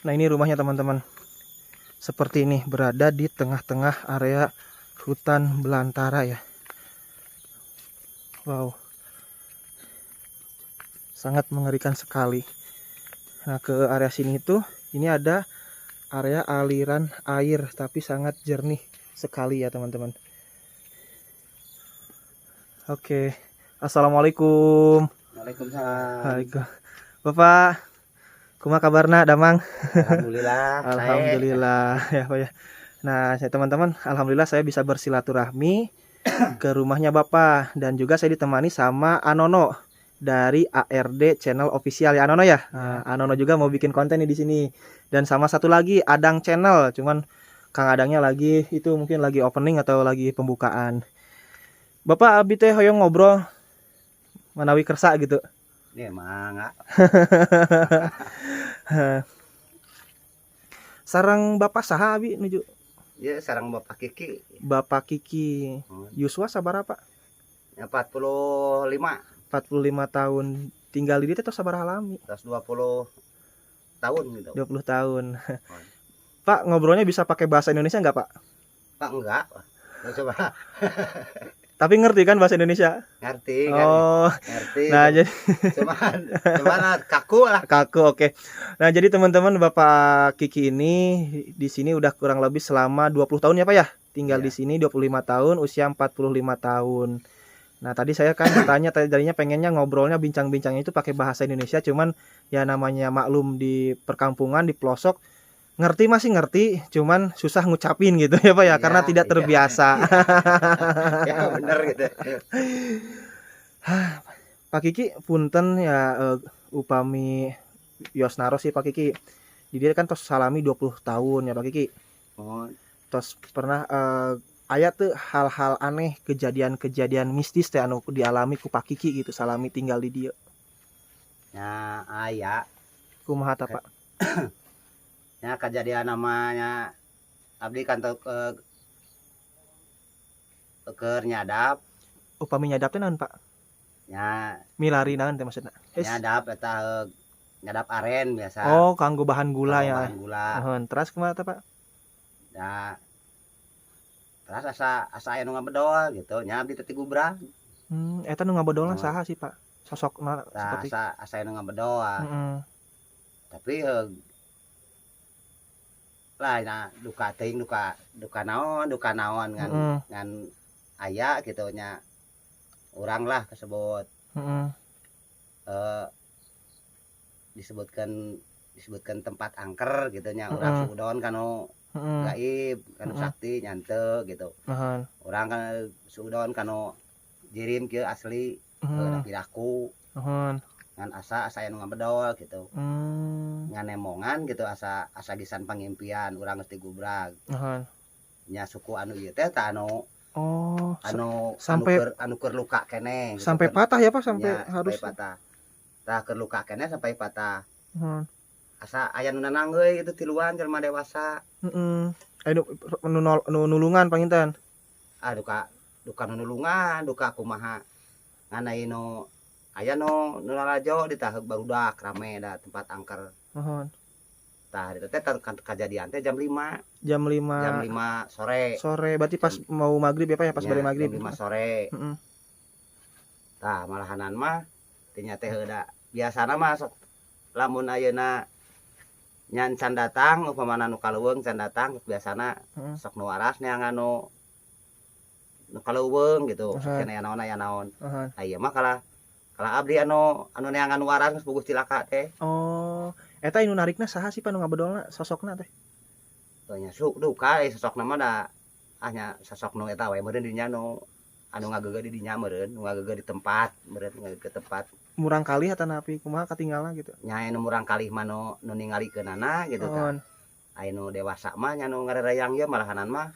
Nah, ini rumahnya teman-teman. Seperti ini, berada di tengah-tengah area hutan belantara ya. Wow, sangat mengerikan sekali. Nah, ke area sini tuh, ini ada area aliran air, tapi sangat jernih sekali ya teman-teman. Oke, assalamualaikum. Waalaikumsalam. Bapak, kumaha kabarna damang? Alhamdulillah. Alhamdulillah ya Pak ya. Nah, saya teman-teman, alhamdulillah saya bisa bersilaturahmi ke rumahnya Bapak, dan juga saya ditemani sama Anono dari ARD Channel Official ya Anono ya. Nah, Anono juga mau bikin konten nih di sini. Dan sama satu lagi Adang Channel, cuman Kang Adangnya lagi itu mungkin lagi opening atau lagi pembukaan. Bapak abi teh hoyong ngobrol manawi kersa gitu. Ini emang Sarang Bapak saha abi nuju? ya sarang Bapak Kiki. Bapak Kiki. Yuswa sabaraha Pak? 45 45 tahun. Tinggal di dieu atau sabaraha lami? 20 tahun gitu. 20 tahun. Pak, ngobrolnya bisa pakai bahasa Indonesia nggak Pak? Pak enggak. Coba Tapi ngerti kan bahasa Indonesia? ngerti kan? Oh, Ngerti. nah jadi cuman kaku lah. kaku, oke. Nah, jadi teman-teman Bapak Kiki ini di sini udah kurang lebih selama 20 tahun ya Pak ya? Tinggal Iya. di sini 25 tahun, usia 45 tahun. Nah, tadi saya kan bertanya tadinya pengennya ngobrolnya bincang-bincangnya itu pakai bahasa Indonesia, cuman ya namanya maklum di perkampungan di pelosok ngerti masih ngerti, cuman susah ngucapin gitu ya Pak ya, karena tidak terbiasa. Ya bener gitu. Pak Kiki punten ya upami Yosnaro sih Pak Kiki. Dia kan tos salami 20 tahun ya Pak Kiki. Oh, Tos pernah aya tuh hal-hal aneh, kejadian-kejadian mistis teh anu dialami ku Pak Kiki gitu salami tinggal di dieu. ya aya. Kumaha ta Pak? Ya kejadian namanya abdi kantor ke nyadap. Upami nyadap teh naon Pak? Ya Milari naon teh maksudna? nyadap eta nyadap aren biasa. Oh, kanggo bahan gula ya. Bahan gula. Terus kumaha ta Pak? Nah, terus asa aya nu ngabedol gitu nya abdi teh ti gubrang. Eta nu ngabodolna saha sih Pak? Sosokna seperti Asa aya nu ngabedol. Tapi lah nah duka teuing duka naon ngan aya gitu nya urang lah kesebut disebutkan tempat angker gitu nya urang suudon kanu gaib kanu sakti nyante gitu. Urang kan suudon kanu jirim kieu asli piraku ngan asa aya nu ngabedol gitu. Ngan emongan gitu asa gisan pangimpian urang geus tigubrag. Nya suku anu ieu teh tah anu sampai anu keur luka keneh gitu. Sampai patah ya Pak, sampai harus patah. Tah keur luka keneh sampai patah. Asa aya nu nanang euy itu tiluan jelema dewasa. Aya nu nulungan panginten. Duka nu nulungan, duka kumaha. Ngan aya nu narajo di tah barudak rame da tempat angker. Tah eta teh kejadian teh jam 5. Jam 5 sore. Sore berarti pas mau maghrib ya Pak ya, pas bari maghrib. Jam 5 sore. Tah malahanan mah tinya teh heuda. Biasana mah sok lamun ayeuna nyan can datang upamana nu kaleuweung can datang biasana sok nu waras neang anu nu kaleuweung gitu. Keneh aya naon. Ieu mah kalah abdi anu neangan waras geus bogus cilaka teh. Oh, eta anu narikna saha sih Pak nu ngabedolna sosokna teh? Teu nya duka sosokna mah da nya sosok nu eta we meureun dinya anu ngageugeuh di dinya meureun, nu ngageugeuh di tempat, meureun ngageugeuh ke tempat. Murang kalih atau napi kumaha katinggalna gitu? Nya anu murang kalih mah nu ningalikeunana gitu tah. Aya nu dewasa mah nya nu ngarerayang ieu malahanan mah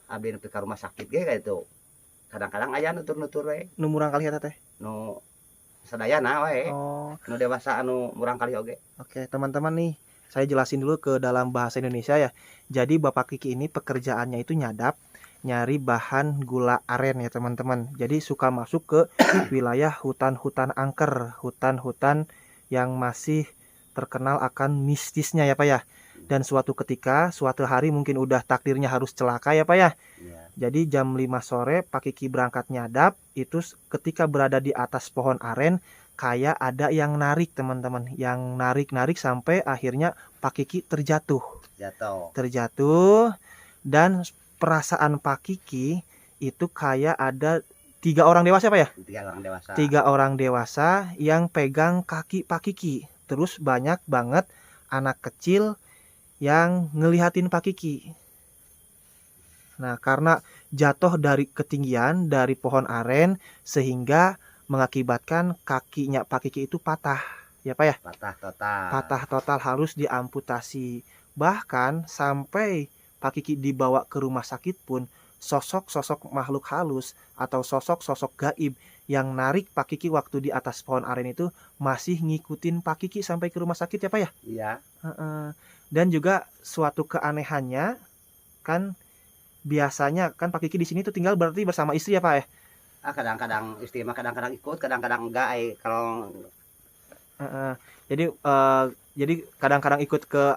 abdi nepi ka rumah sakit ge gitu. Kadang-kadang aya nutur-nutur we. Nu murang kalih eta teh? Nu sadayana we. Nu dewasa anu murang kalih oge. Oke, teman-teman nih, saya jelasin dulu ke dalam bahasa Indonesia ya. Jadi Bapak Kiki ini pekerjaannya itu nyadap, nyari bahan gula aren ya teman-teman. Jadi suka masuk ke wilayah hutan-hutan angker, hutan-hutan yang masih terkenal akan mistisnya ya Pak ya. Dan suatu ketika, suatu hari mungkin udah takdirnya harus celaka ya Pak ya. Jadi jam 5 sore Pak Kiki berangkat nyadap, itu ketika berada di atas pohon aren kayak ada yang narik teman-teman, yang narik-narik sampai akhirnya Pak Kiki terjatuh. Terjatuh dan perasaan Pak Kiki itu kayak ada 3 orang dewasa Pak ya? 3 orang dewasa yang pegang kaki Pak Kiki. Terus banyak banget anak kecil yang ngelihatin Pak Kiki. Nah, karena jatuh dari ketinggian dari pohon aren sehingga mengakibatkan kakinya Pak Kiki itu patah. Ya Pak ya? Patah total harus diamputasi. Bahkan sampai Pak Kiki dibawa ke rumah sakit pun sosok-sosok makhluk halus atau sosok-sosok gaib yang narik Pak Kiki waktu di atas pohon aren itu masih ngikutin Pak Kiki sampai ke rumah sakit ya Pak ya? Iya. Dan juga suatu keanehannya kan biasanya kan Pak Kiki di sini tuh tinggal berarti bersama istri ya Pak ya? Kadang-kadang istri mah kadang-kadang ikut, kadang-kadang enggak. Kalau jadi kadang-kadang ikut ke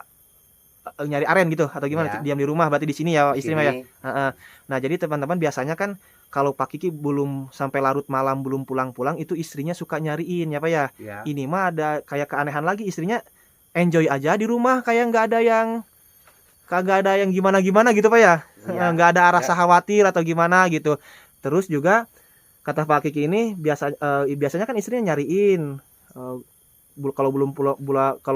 nyari aren gitu atau gimana? Ya. Diam di rumah berarti di sini ya istri mah ya. Nah jadi teman-teman biasanya kan kalau Pak Kiki belum sampai larut malam belum pulang-pulang itu istrinya suka nyariin ya Pak ya. Ini mah ada kayak keanehan lagi, istrinya enjoy aja di rumah kayak nggak ada yang gimana-gimana gitu Pak ya. Nggak ada rasa khawatir atau gimana gitu. Terus juga kata Pak Kiki ini biasanya kan istrinya nyariin kalau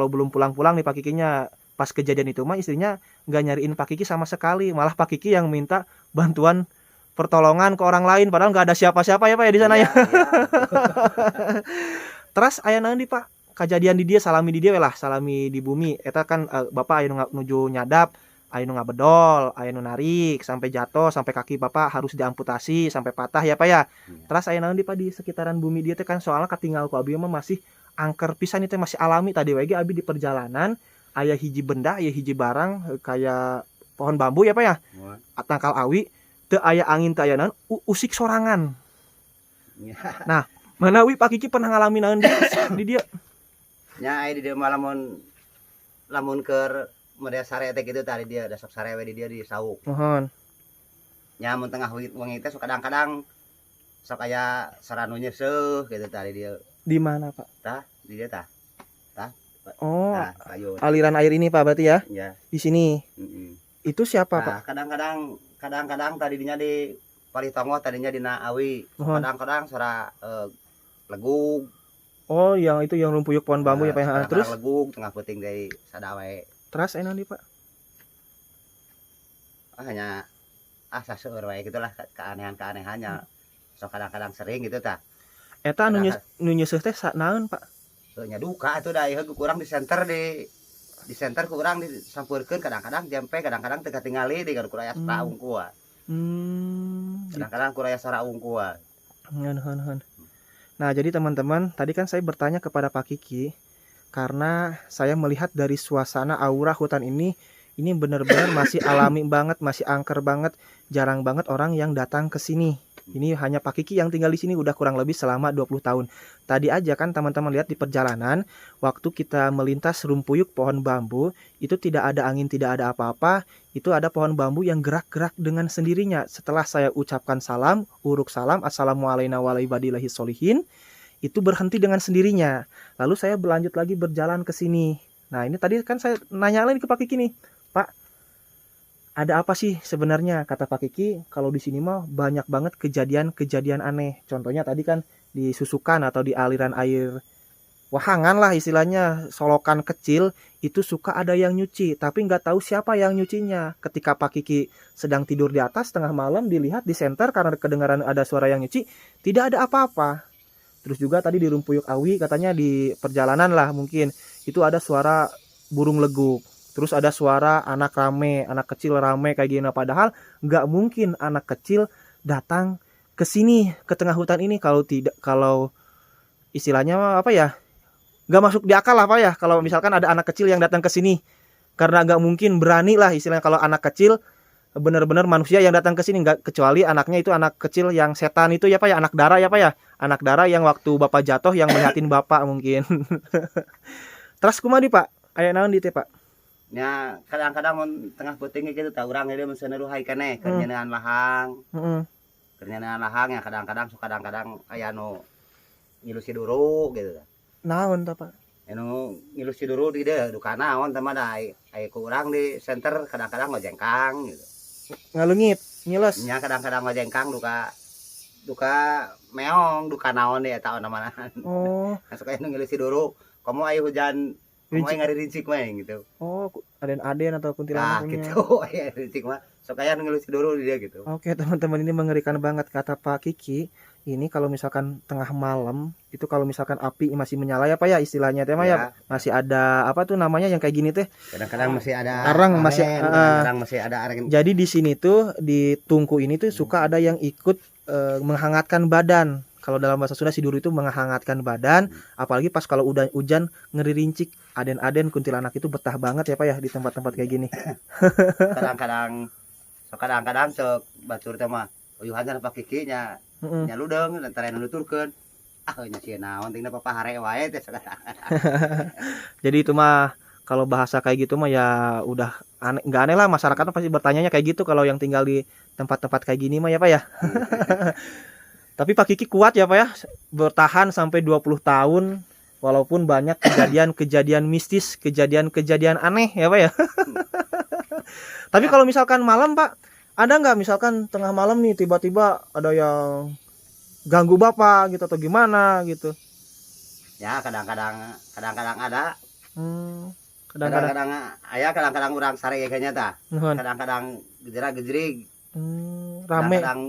belum pulang-pulang nih Pak Kikinya. Pas kejadian itu mah istrinya nggak nyariin Pak Kiki sama sekali, malah Pak Kiki yang minta bantuan pertolongan ke orang lain padahal nggak ada siapa-siapa ya Pak ya di sana ya. Terus aya naon di Pak kejadian di dia salami di dia lah, salami di bumi eta kan Bapak aya nuju nyadap, aya nu ngabedol, aya nu narik sampai jatuh sampai kaki Bapak harus diamputasi sampai patah ya Pak ya. Terus aya naon di Pak di sekitaran bumi dia teh kan soalnya katinggal ku abi mah masih angker pisan itu masih alami tadi we abi di perjalanan aya hiji benda, aya hiji barang kayak pohon bambu ya Pak ya. Tangkal awi teu aya angin teu aya naon usik sorangan. Nah, mana wi Pak Kiki pernah ngalamin naon di dia? Nya aya di dia mah lamun keur model sare teh kitu tadi dia da sok sare we di dia di sauk. Mohon. Nya mun tengah wengi teh sok kadang-kadang sok aya saranu nyeuseuf gitu tadi dia. Di mana Pak? Tah, di dia tah. Oh, aliran air ini Pak berarti ya? Ya. Di sini. Itu siapa Pak? Kadang-kadang tadinya di Palitongo tadinya dina awi. Kadang-kadang suara legug. Oh, yang itu yang rumpuyuk pohon bambu ya Pak ya. Terus legug tengah puting dari sadawe. Terus enak nih Pak? Hanya saseur wae gitulah keanehan-keanehannya. So kadang-kadang sering gitu tah. Eta nu nyeuseuf teh naon Pak? Nya duka atuh da ieu kurang di center kurang disampurkeun kadang-kadang jampe kadang-kadang teu katingali di kuraya sara unggul. Kadang-kadang kuraya sara unggul. Nah, jadi teman-teman, tadi kan saya bertanya kepada Pak Kiki karena saya melihat dari suasana aura hutan ini benar-benar masih alami banget, masih angker banget, jarang banget orang yang datang ke sini. Ini hanya Pak Kiki yang tinggal di sini udah kurang lebih selama 20 tahun. Tadi aja kan teman-teman lihat di perjalanan, waktu kita melintas rumpuyuk pohon bambu, itu tidak ada angin, tidak ada apa-apa, itu ada pohon bambu yang gerak-gerak dengan sendirinya. Setelah saya ucapkan salam, uruk salam, assalamualaikum warahmatullahi wabarakatuh, itu berhenti dengan sendirinya. Lalu saya berlanjut lagi berjalan ke sini. Nah, ini tadi kan saya nanya lagi ke Pak Kiki nih, Pak, ada apa sih sebenarnya? Kata Pak Kiki, kalau di sini mah banyak banget kejadian-kejadian aneh. Contohnya tadi kan di susukan atau di aliran air wahangan lah istilahnya, solokan kecil itu suka ada yang nyuci, tapi nggak tahu siapa yang nyucinya. Ketika Pak Kiki sedang tidur di atas tengah malam dilihat di senter karena kedengaran ada suara yang nyuci, tidak ada apa-apa. Terus juga tadi di Rumpuyuk Awi katanya di perjalanan lah mungkin itu ada suara burung leguk. Terus ada suara anak kecil rame kayak gini. Padahal nggak mungkin anak kecil datang ke sini, ke tengah hutan ini kalau istilahnya apa ya, nggak masuk di akal lah Pak ya. Kalau misalkan ada anak kecil yang datang ke sini, karena nggak mungkin berani lah istilahnya kalau anak kecil benar-benar manusia yang datang ke sini, nggak kecuali anaknya itu anak kecil yang setan itu ya Pak ya, anak darah ya Pak ya, anak darah yang waktu Bapak jatuh yang melihatin Bapak mungkin. Terus kumaha di Pak? Aya naon di teh Pak? Nya kadang-kadang mun tengah peuting gitu tah urang ge mun saneruhai keneh keur nyeuneuhan lahang. Heeh. Keur nyeuneuhan lahang ya kadang-kadang aya nu ngilu siduru gitu. Naon tah Pak? Anu ngilu siduru di dieu duka naon teh mah da aya ku urang di center kadang-kadang ngojengkang gitu. Ngalungit, ngiles. Nya kadang-kadang ngojengkang duka meong, duka naon deh eta namana. Oh. Suka anu ngilu siduru, komo aya hujan, komo aya ngarincik mah gitu. Oh, aden-aden atau kuntilanak Gitu, aya rincik mah sok aya nu ngilu siduru di dia gitu. Oke, teman-teman, ini mengerikan banget kata Pak Kiki. Ini kalau misalkan tengah malam itu kalau misalkan api masih menyala ya Pak ya istilahnya teh mah ya masih ada apa tuh namanya yang kayak gini teh. Kadang-kadang masih ada arang kadang masih ada arang. Jadi di sini tuh di tungku ini tuh suka ada yang ikut menghangatkan badan. Kalau dalam bahasa Sunda siduru itu menghangatkan badan, apalagi pas kalau udah hujan ngeri rincik, aden-aden kuntilanak itu betah banget ya Pak ya di tempat-tempat kayak gini. Kadang-kadang sok batur teh mah uyuhan Pak Kiki nya nya ludeng antara nu nuturkeun. Nya sieun naon tingna papahare wae teh sekarang. Jadi itu mah kalau bahasa kayak gitu mah ya udah aneh, nggak aneh lah, masyarakat pasti bertanyanya kayak gitu kalau yang tinggal di tempat-tempat kayak gini mah ya Pak ya. Tapi Pak Kiki kuat ya Pak ya, bertahan sampai 20 tahun walaupun banyak kejadian-kejadian mistis, kejadian-kejadian aneh ya Pak ya. Tapi kalau misalkan malam Pak, ada nggak misalkan tengah malam nih tiba-tiba ada yang ganggu Bapak gitu atau gimana gitu? Ya kadang-kadang ada. Kadang-kadang aya kadang-kadang urang sare kayaknya tah. Kadang-kadang gejera-gejerig. Rame. Kadang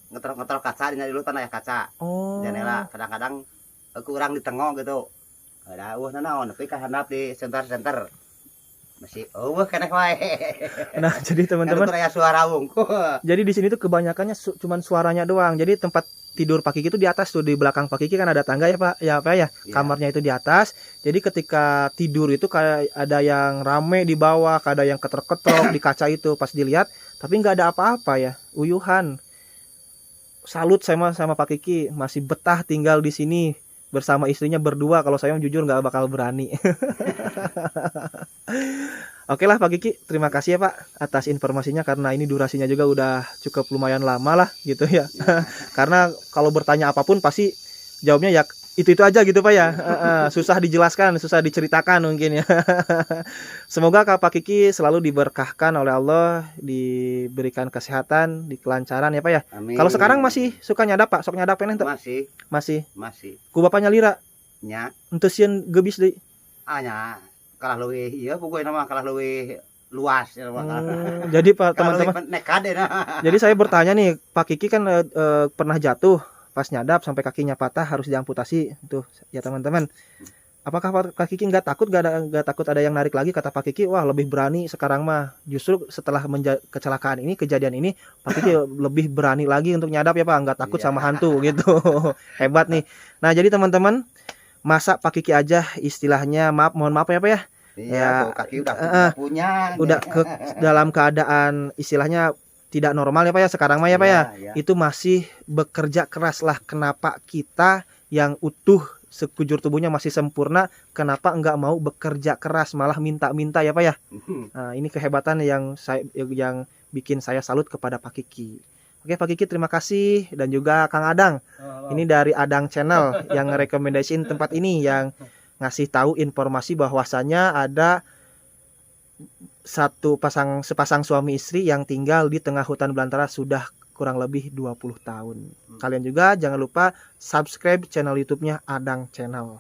ngetrok kaca dina dilu tanah kaca. Jendela kadang-kadang aku urang di tengok gitu. Ada naon nepi ka handap di center. Masih keneh wae. Nah, jadi teman-teman kayak suara wungkul. Jadi di sini tuh kebanyakannya cuman suaranya doang. Jadi tempat tidur Pak Kiki itu di atas tuh, di belakang Pak Kiki kan ada tangga ya Pak. Ya Pak ya. Kamarnya itu di atas. Jadi ketika tidur itu kayak ada yang rame di bawah, ada yang ketrok-ketrok di kaca itu pas dilihat, tapi nggak ada apa-apa ya. Uyuhan. Salut sama Pak Kiki masih betah tinggal di sini bersama istrinya berdua. Kalau saya jujur nggak bakal berani. Oke lah Pak Kiki, terima kasih ya Pak atas informasinya karena ini durasinya juga udah cukup lumayan lama lah gitu ya. Karena kalau bertanya apapun pasti jawabnya ya itu aja gitu Pak ya. Susah dijelaskan, susah diceritakan mungkin ya. Semoga Pak Kiki selalu diberkahkan oleh Allah, diberikan kesehatan, kelancaran ya Pak ya. Amin. Kalau sekarang masih suka nyadap Pak, sok nyadap peneh tuh? Masih. Ku bapaknya lira? Nya. Ente sieun gebis deui. Nya kalah leuwih ieu pokoknya mah kalah leuwih luas ya Jadi Pak teman-teman jadi saya bertanya nih, Pak Kiki kan pernah jatuh pas nyadap sampai kakinya patah harus diamputasi tuh ya teman-teman. Apakah Pak Kiki nggak takut ada yang narik lagi? Kata Pak Kiki, wah lebih berani sekarang mah. Justru setelah kecelakaan ini, kejadian ini, Pak Kiki lebih berani lagi untuk nyadap ya Pak, nggak takut sama hantu gitu. Hebat nih. Nah jadi teman-teman, masa Pak Kiki aja istilahnya mohon maaf ya Pak ya. Ya kaki udah dalam keadaan istilahnya tidak normal ya Pak ya sekarang mah ya Pak ya. Itu masih bekerja keras lah. Kenapa kita yang utuh sekujur tubuhnya masih sempurna, kenapa enggak mau bekerja keras malah minta-minta ya Pak ya. Nah, ini kehebatan yang bikin saya salut kepada Pak Kiki. Oke Pak Kiki, terima kasih, dan juga Kang Adang. Ini dari Adang Channel yang ngerekomendasiin tempat ini, yang ngasih tahu informasi bahwasanya ada sepasang suami istri yang tinggal di tengah hutan belantara sudah kurang lebih 20 tahun. Kalian juga jangan lupa subscribe channel YouTube-nya Adang Channel.